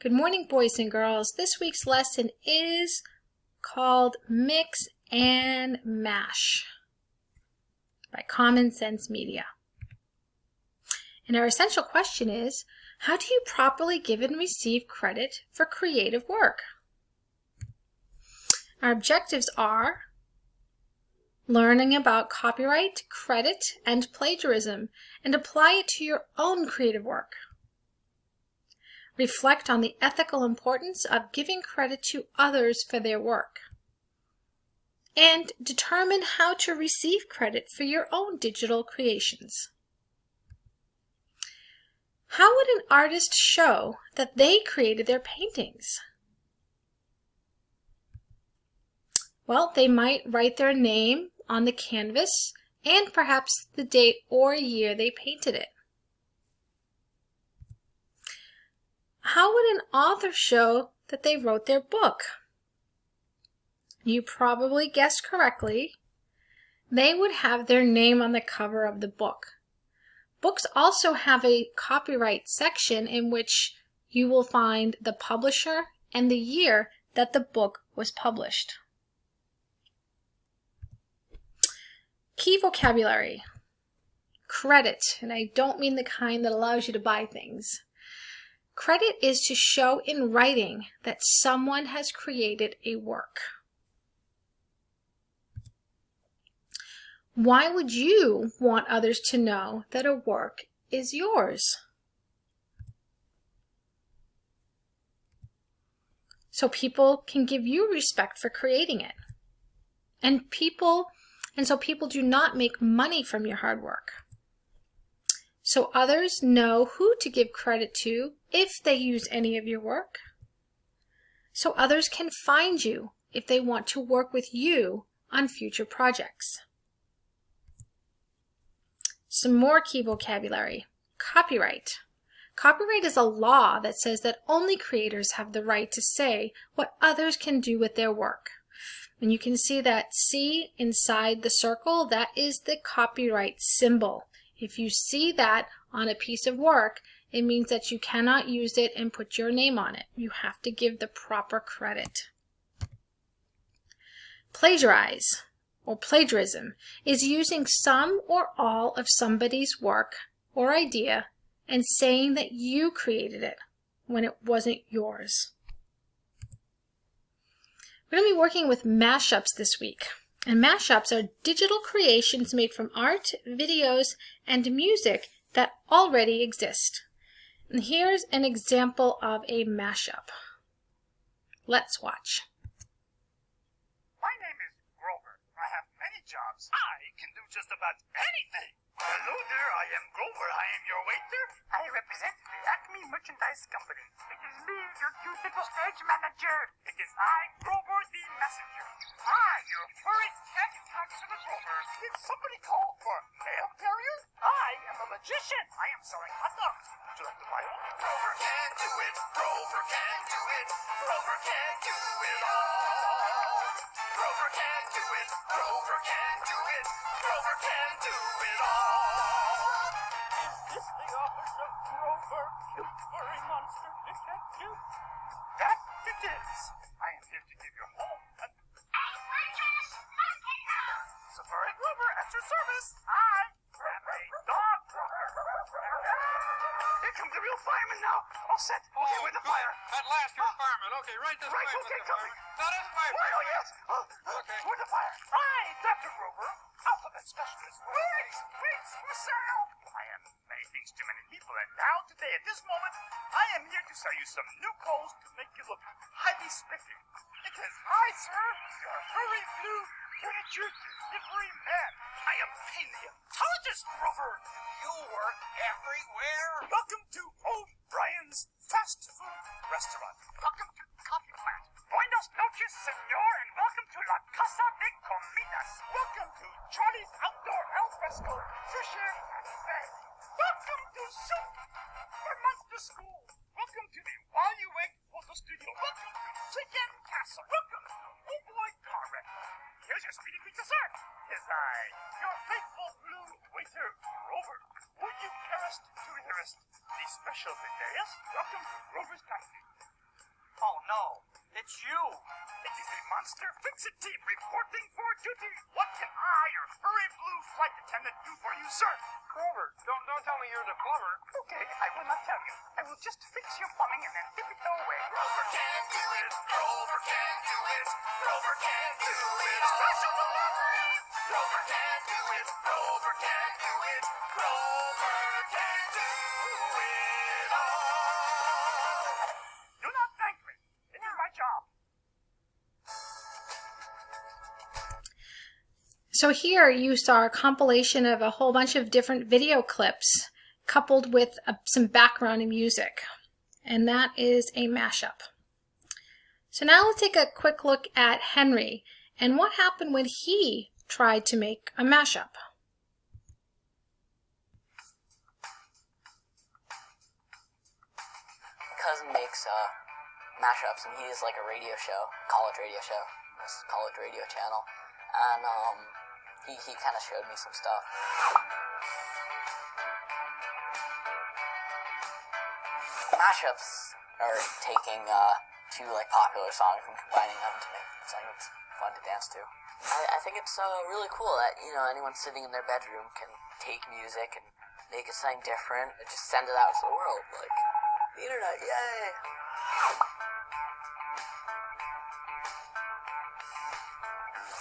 Good morning, boys and girls. This week's lesson is called Mix and Mash by Common Sense Media. And our essential question is, how do you properly give and receive credit for creative work? Our objectives are learning about copyright, credit, and plagiarism, and apply it to your own creative work. Reflect on the ethical importance of giving credit to others for their work. And determine how to receive credit for your own digital creations. How would an artist show that they created their paintings? Well, they might write their name on the canvas and perhaps the date or year they painted it. How would an author show that they wrote their book? You probably guessed correctly. They would have their name on the cover of the book. Books also have a copyright section in which you will find the publisher and the year that the book was published. Key vocabulary. Credit, and I don't mean the kind that allows you to buy things. Credit is to show in writing that someone has created a work. Why would you want others to know that a work is yours? So people can give you respect for creating it. And so people do not make money from your hard work. So others know who to give credit to if they use any of your work. So others can find you if they want to work with you on future projects. Some more key vocabulary. Copyright. Copyright is a law that says that only creators have the right to say what others can do with their work. And you can see that C inside the circle, that is the copyright symbol. If you see that on a piece of work, it means that you cannot use it and put your name on it. You have to give the proper credit. Plagiarize, or plagiarism, is using some or all of somebody's work or idea and saying that you created it when it wasn't yours. We're going to be working with mashups this week. And mashups are digital creations made from art, videos, and music that already exist. And here's an example of a mashup. Let's watch. My name is Grover. I have many jobs. I can do just about anything. Hello there, I am Grover. I am your waiter. I represent the Acme Merchandise Company. It is me, your cute little stage manager. It is I, Grover the Messenger. Your furry cat Coxswain Grover. Did somebody call for mail carrier? I am a magician. I am selling hot dogs. Would you like to buy one? Grover can do it. Grover can do it. Grover can do it all. Grover can do it. Grover can do it. Grover can do it all. Is this the office of Grover, cute furry monster detective? That it is. I am here to give you home and Safari Grover at your service. I am a dog walker. Here comes the real fireman now. All set. Okay, with the fire. At last, you're a fireman. Okay, right this way. Right, okay, Mr. coming. Fireman. Now this way. Oh, yes. Okay. With the fire. I, Dr. Grover, alphabet specialist. Wait, sir. I am many things to many people, and now, today, at this moment, I am here to sell you some new clothes to make you look highly spiffy. Because I, sir, your furry blue furniture delivery man. I am the intelligence Grover. You work everywhere. Welcome to O'Brien's fast food restaurant. Welcome to Coffee Plant. Buenos noches, senor, and welcome to La Casa de Comidas. Welcome to Charlie's Outdoor Alfresco Fisher Cafe. Welcome to Soup for Monster School. Welcome to the While You Wait Photo Studio. Welcome to Chicken Castle. Welcome to Oh Boy Car Wreck. Here's your speedy pizza, sir. Is I, your faithful blue waiter, Grover. Would you carest to hearest the special videos? Welcome to Grover's Cafe. It's you. It is the Monster Fix-It team reporting for duty. What can I, your furry blue flight attendant, do for you, sir? Grover, don't tell me you're the plumber. Okay, I will not tell you. I will just fix your plumbing and then tip it away. Grover can do it. Grover can do it. Grover can do it. Special delivery! Grover can do it. Grover can do it. Grover can do it all. Do not thank me. It is my job. So here you saw a compilation of a whole bunch of different video clips coupled with some background music, and that is a mashup. So now let's take a quick look at Henry and what happened when he tried to make a mashup. My cousin makes mashups, and he is like a radio show, college radio show, this college radio channel, and he kind of showed me some stuff. Mashups are taking two like popular songs and combining them to make something that's fun to dance to. I think it's really cool that, you know, anyone sitting in their bedroom can take music and make it something different and just send it out to the world, like the internet, yay!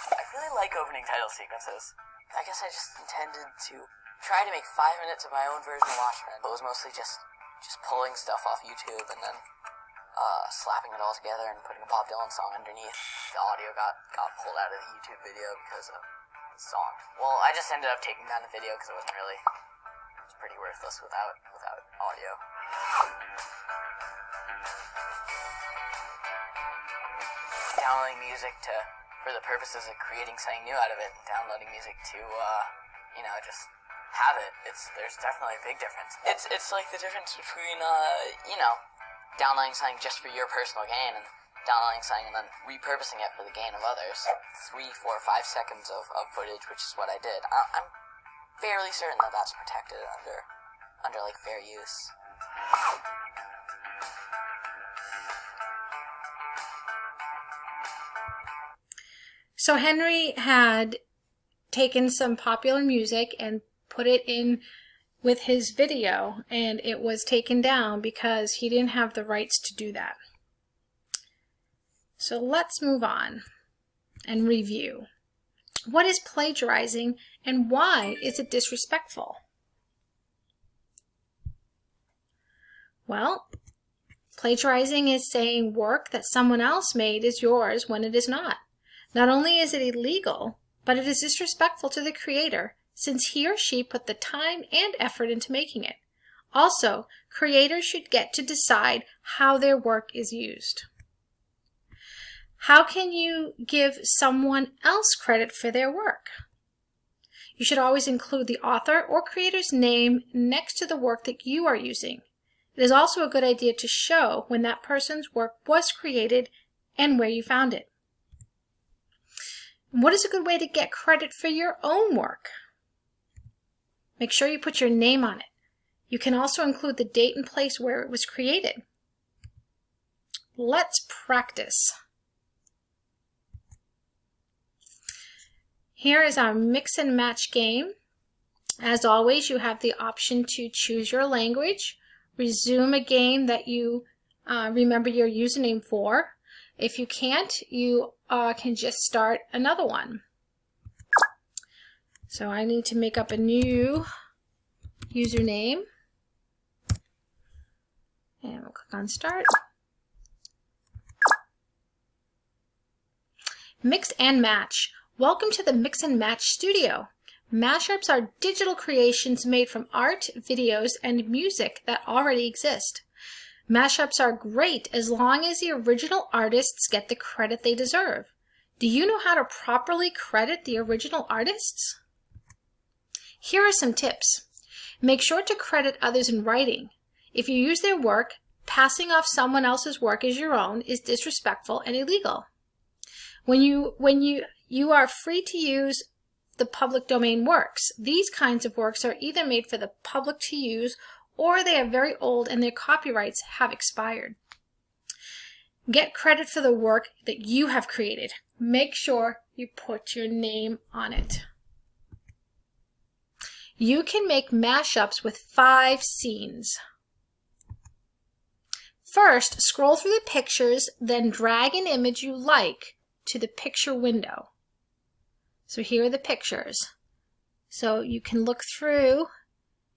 I really like opening title sequences. I guess I just intended to try to make 5 minutes of my own version of Watchmen. It was mostly just pulling stuff off YouTube and then slapping it all together and putting a Bob Dylan song underneath. The audio got pulled out of the YouTube video because of the song. Well, I just ended up taking down the video because it was pretty worthless without audio. Downloading music for the purposes of creating something new out of it, and downloading music to just have it. There's definitely a big difference. It's like the difference between downloading something just for your personal gain and downloading something and then repurposing it for the gain of others. 3, 4, 5 seconds of footage, which is what I did. I'm fairly certain that that's protected under like fair use. So Henry had taken some popular music and put it in with his video, and it was taken down because he didn't have the rights to do that. So let's move on and review. What is plagiarizing and why is it disrespectful? Well, plagiarizing is saying work that someone else made is yours when it is not. Not only is it illegal, but it is disrespectful to the creator since he or she put the time and effort into making it. Also, creators should get to decide how their work is used. How can you give someone else credit for their work? You should always include the author or creator's name next to the work that you are using. It is also a good idea to show when that person's work was created and where you found it. What is a good way to get credit for your own work? Make sure you put your name on it. You can also include the date and place where it was created. Let's practice. Here is our mix and match game. As always, you have the option to choose your language, resume a game that you remember your username for. If you can't, you can just start another one. So I need to make up a new username. And we'll click on Start. Mix and match. Welcome to the Mix and Match Studio. Mashups are digital creations made from art, videos, and music that already exist. Mashups are great as long as the original artists get the credit they deserve. Do you know how to properly credit the original artists? Here are some tips. Make sure to credit others in writing. If you use their work, passing off someone else's work as your own is disrespectful and illegal. When you are free to use the public domain works, these kinds of works are either made for the public to use or they are very old and their copyrights have expired. Get credit for the work that you have created. Make sure you put your name on it. You can make mashups with 5 scenes. First, scroll through the pictures, then drag an image you like to the picture window. So here are the pictures. So you can look through,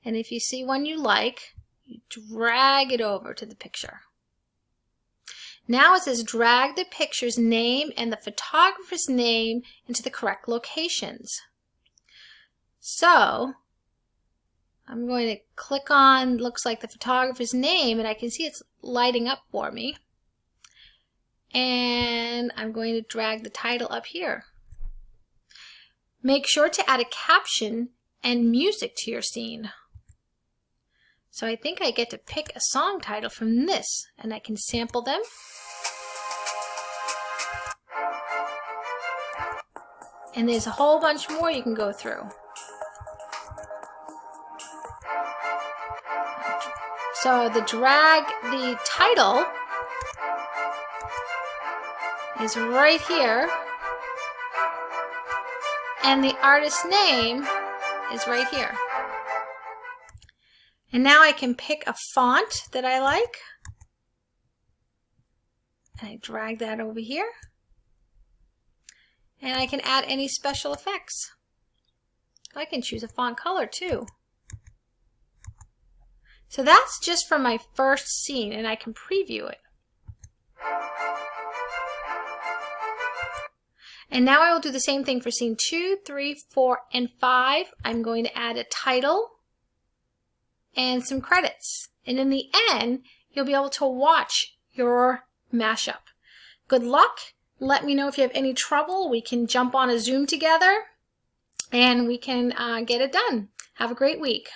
and if you see one you like, you drag it over to the picture. Now it says drag the picture's name and the photographer's name into the correct locations. So I'm going to click on, looks like the photographer's name, and I can see it's lighting up for me. And I'm going to drag the title up here. Make sure to add a caption and music to your scene. So I think I get to pick a song title from this, and I can sample them. And there's a whole bunch more you can go through. So the title is right here, and the artist's name is right here. And now I can pick a font that I like, and I drag that over here. And I can add any special effects. I can choose a font color too. So that's just for my first scene, and I can preview it. And now I will do the same thing for scene 2, 3, 4, and 5. I'm going to add a title and some credits. And in the end, you'll be able to watch your mashup. Good luck. Let me know if you have any trouble. We can jump on a Zoom together and we can get it done. Have a great week.